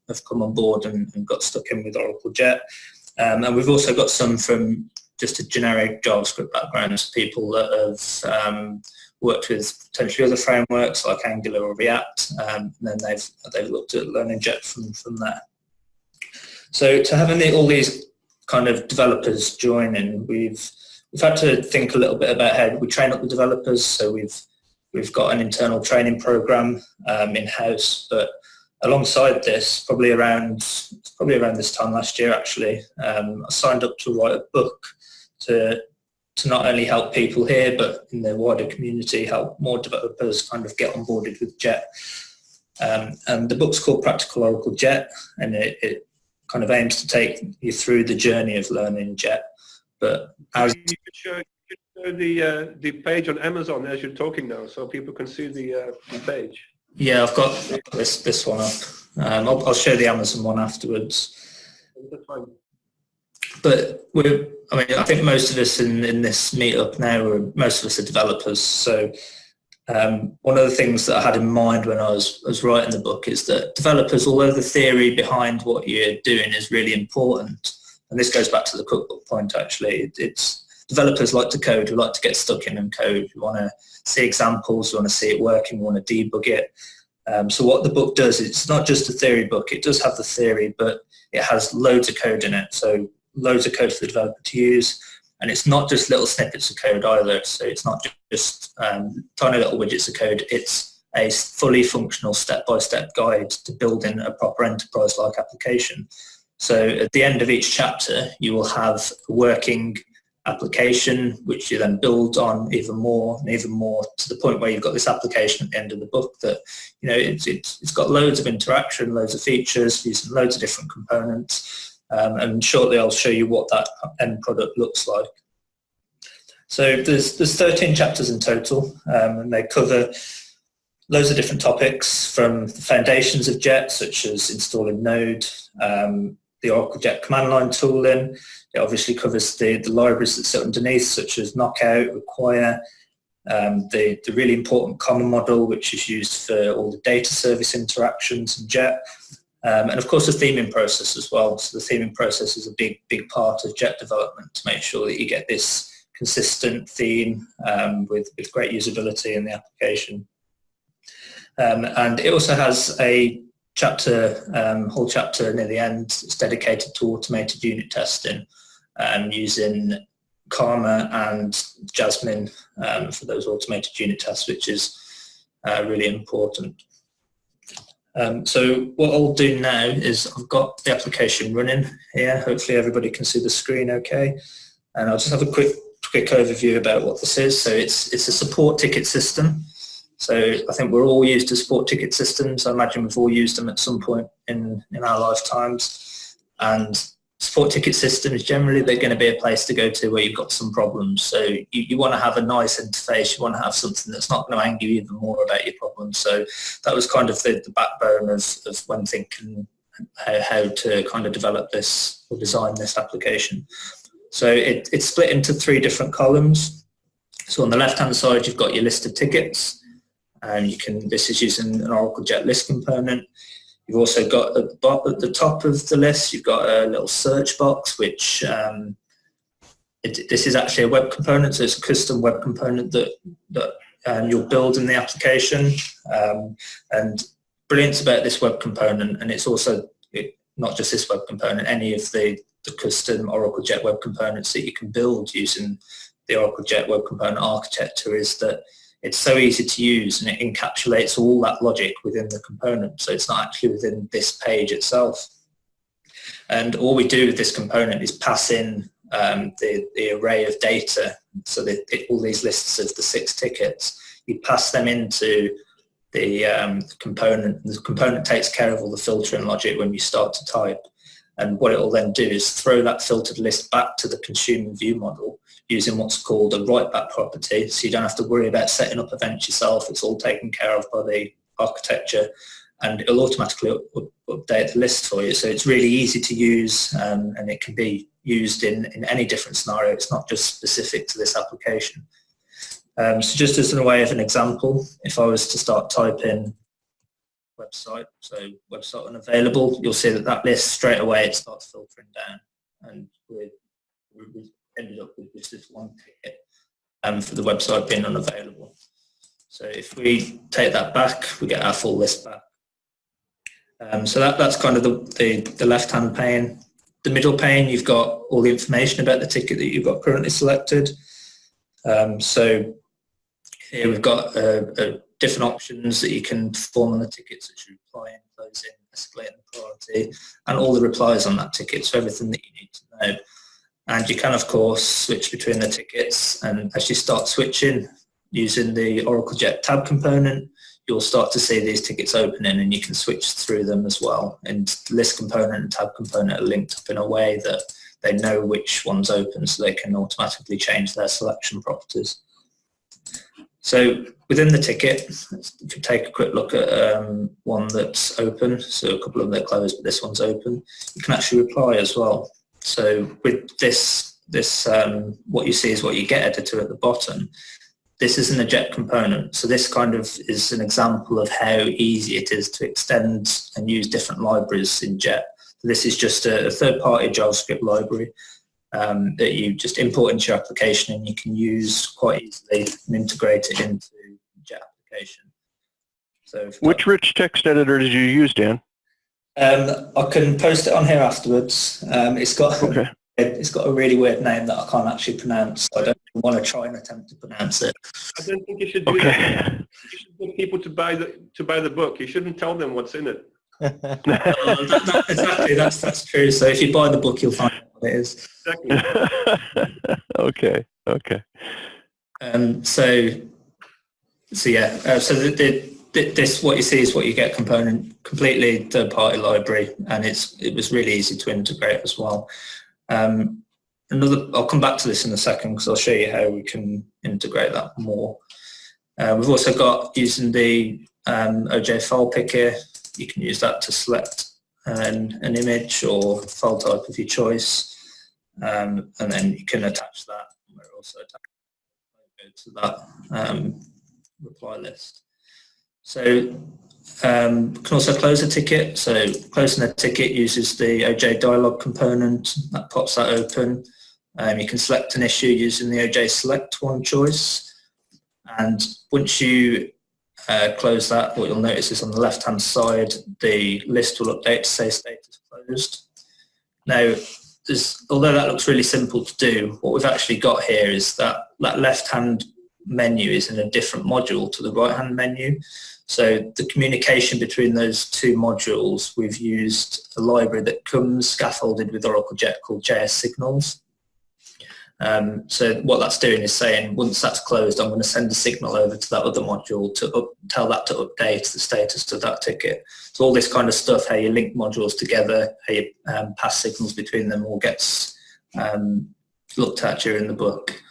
S5: have come on board and got stuck in with Oracle Jet. And we've also got some from just a generic JavaScript background, so people that have worked with potentially other frameworks like Angular or React, and then they've looked at learning Jet from there. So to having all these kind of developers join in, we've had to think a little bit about how we train up the developers. So we've got an internal training program in-house, but alongside this, probably around this time last year actually, I signed up to write a book to not only help people here, but in the wider community, help more developers kind of get onboarded with Jet. And the book's called Practical Oracle Jet, and it kind of aims to take you through the journey of learning Jet. But as
S2: you could show the page on Amazon as you're talking now, so people can see the page.
S5: Yeah, I've got this one up. I'll show the Amazon one afterwards.
S2: That's fine.
S5: But I think most of us in this meetup now, most of us are developers. So one of the things that I had in mind when I was writing the book is that developers, although the theory behind what you're doing is really important, and this goes back to the cookbook point actually, it's developers like to code, who like to get stuck in and code. We want to see examples, we want to see it working, we want to debug it. So what the book does, it's not just a theory book, it does have the theory, but it has loads of code in it. So loads of code for the developer to use. And it's not just little snippets of code either. So it's not just tiny little widgets of code. It's a fully functional step-by-step guide to building a proper enterprise-like application. So at the end of each chapter, you will have a working application, which you then build on even more to the point where you've got this application at the end of the book that, you know, it's got loads of interaction, loads of features, using loads of different components. And shortly I'll show you what that end product looks like. So there's 13 chapters in total, and they cover loads of different topics from the foundations of Jet, such as installing Node, the Oracle Jet command line tooling. It obviously covers the libraries that sit underneath, such as Knockout, Require, the really important common model, which is used for all the data service interactions in Jet, and of course the theming process as well. So the theming process is a big part of Jet development to make sure that you get this consistent theme with great usability in the application. And it also has a chapter, whole chapter near the end. It's dedicated to automated unit testing, using Karma and Jasmine for those automated unit tests, which is really important. So what I'll do now is I've got the application running here. Hopefully everybody can see the screen okay. And I'll just have a quick overview about what this is. So it's a support ticket system. So I think we're all used to support ticket systems. I imagine we've all used them at some point in our lifetimes. And support ticket systems, generally they're going to be a place to go to where you've got some problems. So you want to have a nice interface. You want to have something that's not going to anger you even more about your problems. So that was kind of the backbone of when thinking how to kind of develop this or design this application. So it's split into 3 different columns. So on the left-hand side, you've got your list of tickets, and this is using an Oracle Jet list component. You've also got at the top of the list, you've got a little search box, which this is actually a web component, so it's a custom web component that you'll build in the application. And brilliant about this web component, and it's also not just this web component, any of the custom Oracle Jet web components that you can build using the Oracle Jet web component architecture, is that it's so easy to use and it encapsulates all that logic within the component. So it's not actually within this page itself. And all we do with this component is pass in the array of data. So all these lists of the 6 tickets, you pass them into the component. The component takes care of all the filtering logic when you start to type. And what it will then do is throw that filtered list back to the consumer view model using what's called a write-back property. So you don't have to worry about setting up events yourself. It's all taken care of by the architecture, and it'll automatically update the list for you. So it's really easy to use, and it can be used in any different scenario. It's not just specific to this application. So just as a way of an example, if I was to start typing website, so website unavailable, you'll see that list straight away, it starts filtering down, and we ended up with just this one ticket for the website being unavailable. So if we take that back, we get our full list back. So that's kind of the left-hand pane. The middle pane, you've got all the information about the ticket that you've got currently selected. So here we've got different options that you can perform on the ticket, such as replying, closing, escalating the priority, and all the replies on that ticket, so everything that you need to know. And you can, of course, switch between the tickets, and as you start switching using the Oracle Jet tab component, you'll start to see these tickets opening, and you can switch through them as well. And the list component and tab component are linked up in a way that they know which one's open, so they can automatically change their selection properties. So within the ticket, if you take a quick look at one that's open, so a couple of them are closed, but this one's open, you can actually reply as well. So with this what you see is what you get editor at the bottom. This isn't a Jet component, so this kind of is an example of how easy it is to extend and use different libraries in Jet. So this is just a third-party JavaScript library that you just import into your application, and you can use quite easily and integrate it into the Jet application. So
S1: which rich text editor did you use, Dan?
S5: I can post it on here afterwards. It's got a really weird name that I can't actually pronounce, so I don't want to try and attempt to pronounce it.
S2: I don't think you should do that. You should get people to buy the book. You shouldn't tell them what's in it.
S5: Exactly, that's true. So if you buy the book, you'll find out what it is.
S2: Exactly.
S1: Okay.
S5: So yeah. So this what you see is what you get component, completely third-party library, and it was really easy to integrate as well. I'll come back to this in a second because I'll show you how we can integrate that more. We've also got, using the OJ file picker. You can use that to select an image or file type of your choice, and then you can attach that. We're also attaching to that reply list. So you can also close a ticket. So closing a ticket uses the OJ dialog component. That pops that open. You can select an issue using the OJ select one choice. And once you close that, what you'll notice is on the left-hand side, the list will update to say status closed. Now, although that looks really simple to do, what we've actually got here is that left-hand menu is in a different module to the right-hand menu. So the communication between those two modules, we've used a library that comes scaffolded with Oracle Jet called JS Signals. So what that's doing is saying, once that's closed, I'm going to send a signal over to that other module to tell that to update the status of that ticket. So all this kind of stuff, how you link modules together, how you pass signals between them, all gets looked at during the book.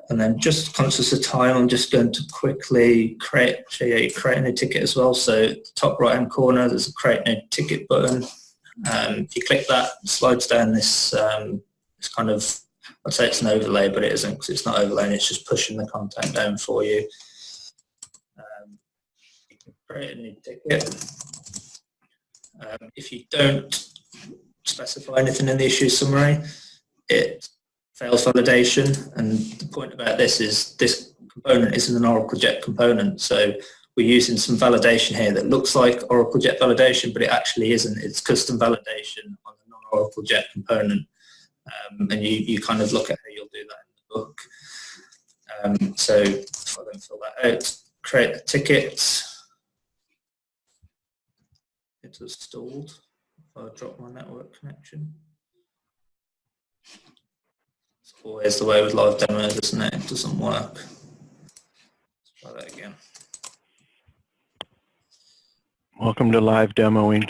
S5: And then, just conscious of time, I'm just going to quickly show you creating a ticket as well. So the top right hand corner, there's a create new ticket button. If you click that, it slides down this kind of, I'd say it's an overlay, but it isn't, because it's not overlaying, it's just pushing the content down for you. You can create a new ticket. If you don't specify anything in the issue summary, it fails validation, and the point about this is this component isn't an Oracle Jet component, so we're using some validation here that looks like Oracle Jet validation, but it actually isn't. It's custom validation on a non-Oracle Jet component, and you kind of look at how you'll do that in the book. So if I then fill that out, create the ticket, it has stalled. If I drop my network connection. Always the way with live demos, isn't it? It doesn't work. Let's try that again.
S1: Welcome to live demoing.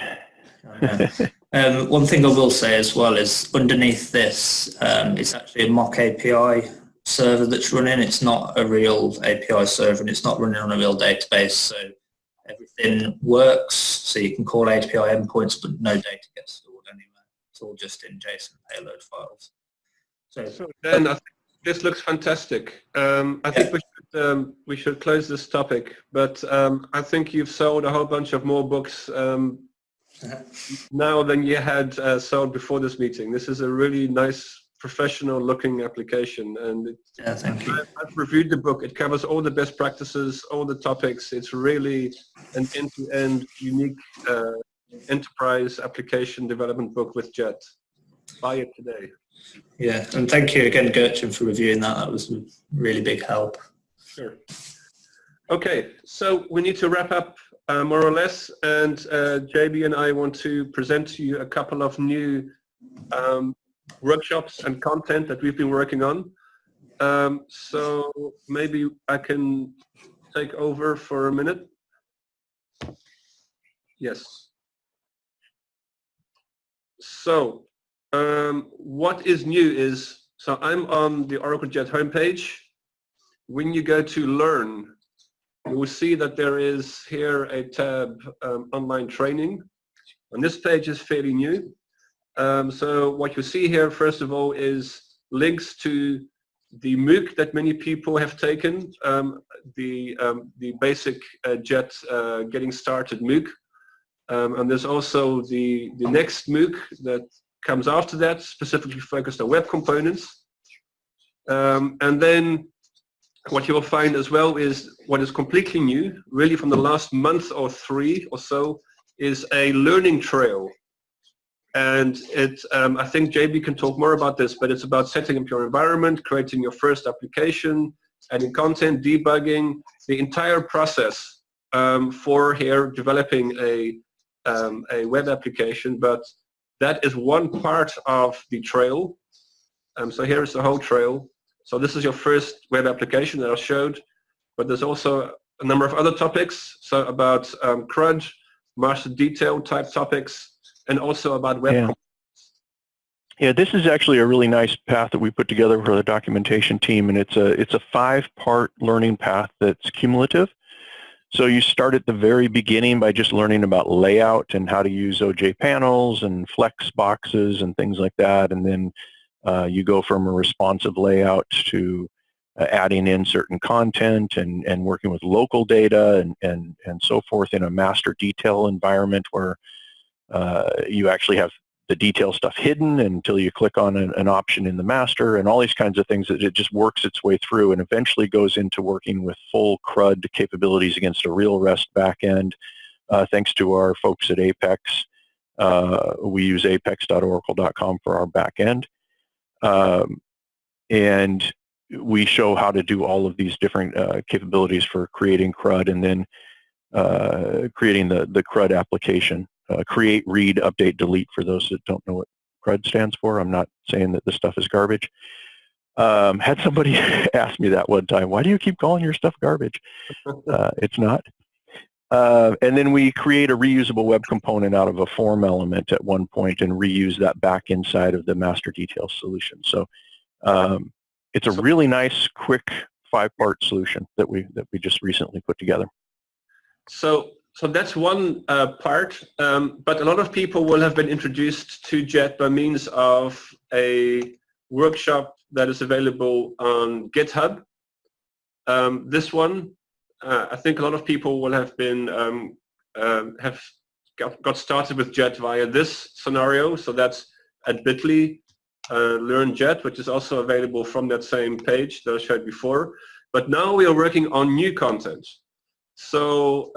S5: One thing I will say as well is underneath this, it's actually a mock API server that's running. It's not a real API server, and it's not running on a real database. So everything works. So you can call API endpoints, but no data gets stored anywhere. It's all just in JSON payload files.
S2: So Dan, I think this looks fantastic. I think we should close this topic, but I think you've sold a whole bunch of more books now than you had sold before this meeting. This is a really nice, professional-looking application, and
S5: thank you.
S2: I've reviewed the book. It covers all the best practices, all the topics. It's really an end-to-end, unique enterprise application development book with Jet. Buy it today.
S5: Yeah, and thank you again, Gertrude, for reviewing that. That was a really big help.
S2: Sure. Okay, so we need to wrap up more or less, and JB and I want to present to you a couple of new workshops and content that we've been working on. So maybe I can take over for a minute. Yes. So what is new is, so I'm on the Oracle Jet homepage. When you go to Learn, you will see that there is here a tab, Online Training. And this page is fairly new. So what you see here, first of all, is links to the MOOC that many people have taken, the basic Jet Getting Started MOOC. And there's also the next MOOC that comes after that, specifically focused on web components. And then what you will find as well is what is completely new, really from the last month or 3 or so, is a learning trail. And I think JB can talk more about this, but it's about setting up your environment, creating your first application, adding content, debugging, the entire process for here developing a web application. But that is one part of the trail. So here is the whole trail. So this is your first web application that I showed, but there's also a number of other topics. So about CRUD, master detail type topics, and also about web components.
S1: Yeah, this is actually a really nice path that we put together for the documentation team, and it's a 5-part learning path that's cumulative. So you start at the very beginning by just learning about layout and how to use OJ panels and flex boxes and things like that. And then you go from a responsive layout to adding in certain content and working with local data and so forth in a master detail environment where you actually have the detail stuff hidden until you click on an option in the master and all these kinds of things. That it just works its way through and eventually goes into working with full CRUD capabilities against a real REST backend. Thanks to our folks at Apex. We use apex.oracle.com for our backend. And we show how to do all of these different capabilities for creating CRUD and then creating the CRUD application. Create, read, update, delete for those that don't know what CRUD stands for. I'm not saying that this stuff is garbage. Had somebody ask me that one time, why do you keep calling your stuff garbage? It's not. And then we create a reusable web component out of a form element at one point and reuse that back inside of the master detail solution. So it's a really nice, quick 5-part solution that we just recently put together.
S2: So that's one part, but a lot of people will have been introduced to Jet by means of a workshop that is available on GitHub. This one, I think a lot of people will have been have got started with Jet via this scenario. So that's at bit.ly learn Jet, which is also available from that same page that I showed before. But now we are working on new content. So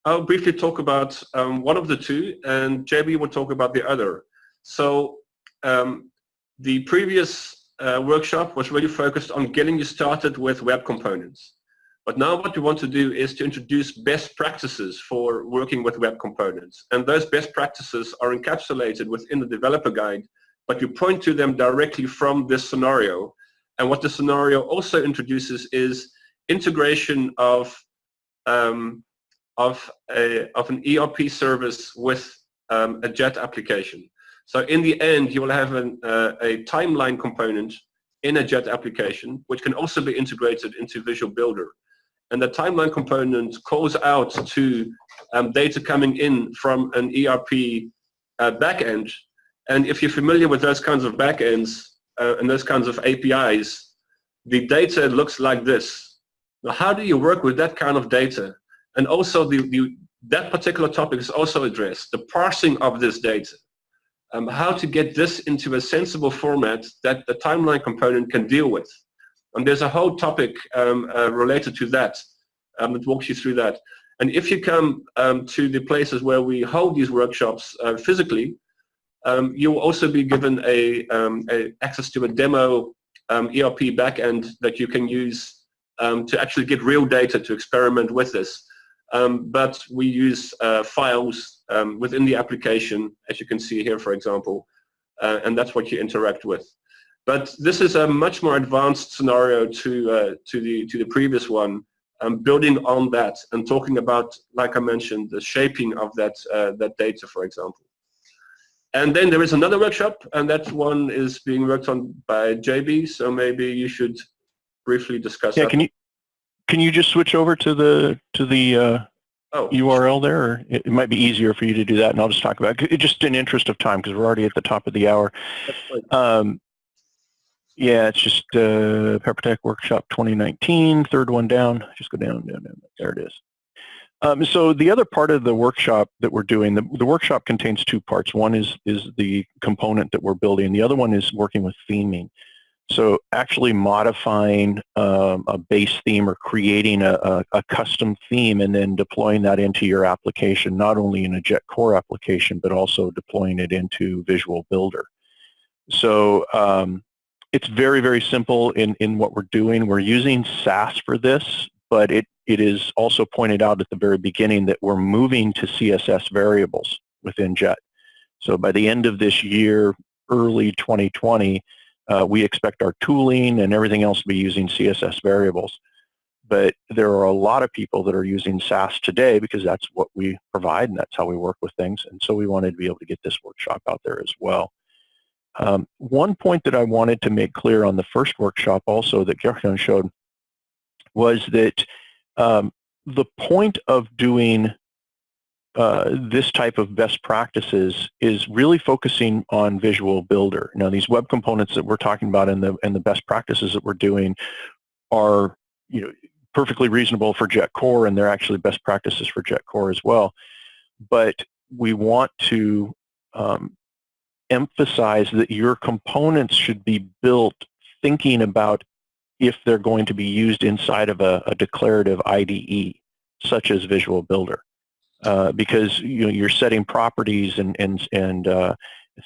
S2: I'll briefly talk about one of the two, and JB will talk about the other. So the previous workshop was really focused on getting you started with web components. But now what we want to do is to introduce best practices for working with web components. And those best practices are encapsulated within the developer guide, but you point to them directly from this scenario. And what the scenario also introduces is integration of an ERP service with a Jet application. So in the end, you will have a timeline component in a Jet application, which can also be integrated into Visual Builder. And the timeline component calls out to data coming in from an ERP backend. And if you're familiar with those kinds of backends and those kinds of APIs, the data looks like this. Now, how do you work with that kind of data? And also that particular topic is also addressed, the parsing of this data. How to get this into a sensible format that the timeline component can deal with. And there's a whole topic related to that that walks you through that. And if you come to the places where we hold these workshops physically, you will also be given access to a demo ERP backend that you can use to actually get real data to experiment with this. But we use files within the application, as you can see here, for example, and that's what you interact with. But this is a much more advanced scenario to the previous one, building on that and talking about, like I mentioned, the shaping of that data, for example. And then there is another workshop, and that one is being worked on by JB. So maybe you should briefly discuss that.
S1: Can you just switch over to the URL there? Or it might be easier for you to do that, and I'll just talk about it. Just in interest of time, because we're already at the top of the hour. Yeah, it's just PepperTech Workshop 2019, third one down. Just go down. There it is. So the other part of the workshop that we're doing, the workshop contains two parts. One is the component that we're building. The other one is working with theming. So actually modifying a base theme or creating a custom theme and then deploying that into your application, not only in a Jet Core application, but also deploying it into Visual Builder. So it's very, very simple in what we're doing. We're using Sass for this, but it is also pointed out at the very beginning that we're moving to CSS variables within Jet. So by the end of this year, early 2020, we expect our tooling and everything else to be using CSS variables. But there are a lot of people that are using Sass today because that's what we provide and that's how we work with things. And so we wanted to be able to get this workshop out there as well. One point that I wanted to make clear on the first workshop also that Gerhard showed was that the point of doing this type of best practices is really focusing on Visual Builder. Now, these web components that we're talking about and the best practices that we're doing are, perfectly reasonable for Jet Core, and they're actually best practices for Jet Core as well. But we want to emphasize that your components should be built thinking about if they're going to be used inside of a declarative IDE, such as Visual Builder. Because you're setting properties and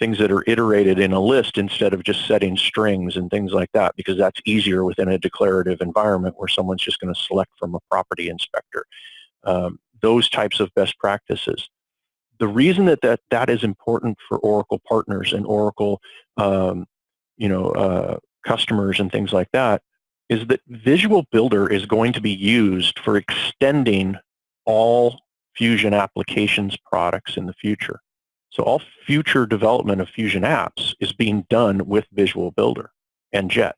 S1: things that are iterated in a list instead of just setting strings and things like that, because that's easier within a declarative environment where someone's just going to select from a property inspector. Those types of best practices. The reason that is important for Oracle partners and Oracle customers and things like that is that Visual Builder is going to be used for extending all Fusion Applications products in the future. So all future development of Fusion apps is being done with Visual Builder and Jet.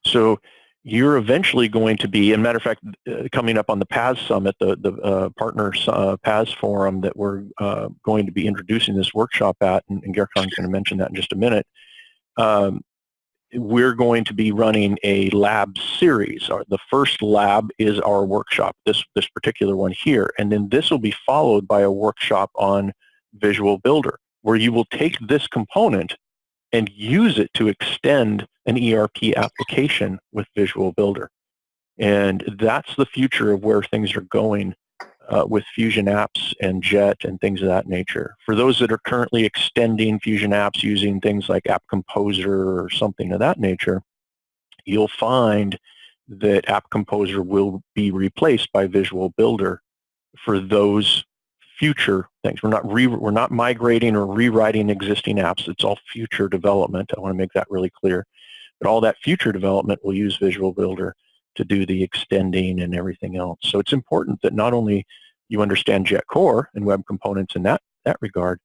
S1: So you're eventually going to be, and matter of fact, coming up on the PaaS Summit, the Partners PaaS Forum that we're going to be introducing this workshop at, and Gerkon's going to mention that in just a minute, we're going to be running a lab series. The first lab is our workshop, this particular one here, and then this will be followed by a workshop on Visual Builder, where you will take this component and use it to extend an ERP application with Visual Builder. And that's the future of where things are going with Fusion apps and Jet and things of that nature. For those that are currently extending Fusion apps using things like App Composer or something of that nature, you'll find that App Composer will be replaced by Visual Builder for those future things. We're not migrating or rewriting existing apps. It's all future development. I want to make that really clear. But all that future development will use Visual Builder to do the extending and everything else. So it's important that not only you understand Jet Core and web components in that regard,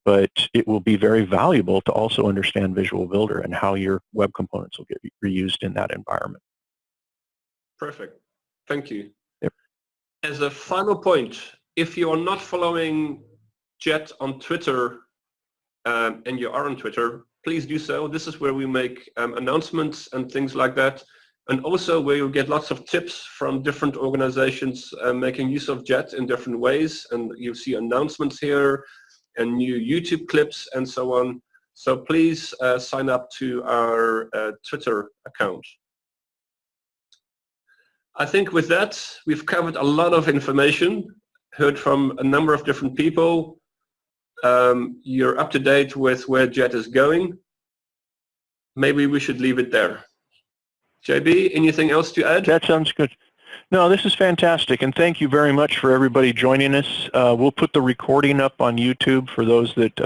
S1: but it will be very valuable to also understand Visual Builder and how your web components will get reused in that environment.
S2: Perfect. Thank you.
S1: Yep.
S2: As a final point, if you are not following Jet on Twitter, and you are on Twitter, please do so. This is where we make announcements and things like that. And also where you get lots of tips from different organizations making use of Jet in different ways. And you see announcements here and new YouTube clips and so on. So please sign up to our Twitter account. I think with that, we've covered a lot of information, heard from a number of different people. You're up to date with where Jet is going. Maybe we should leave it there. JB, anything else to add?
S1: That sounds good. No, this is fantastic, and thank you very much for everybody joining us. We'll put the recording up on YouTube for those that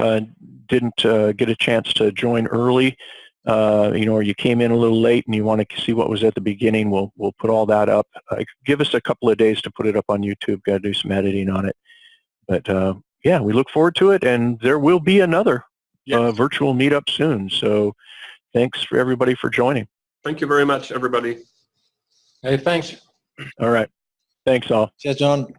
S1: didn't get a chance to join early, or you came in a little late and you want to see what was at the beginning. We'll put all that up. Give us a couple of days to put it up on YouTube. Got to do some editing on it, but yeah, we look forward to it, and there will be another virtual meetup soon. So thanks for everybody for joining.
S2: Thank you very much, everybody.
S6: Hey, thanks.
S1: All right. Thanks all.
S4: Cheers, John.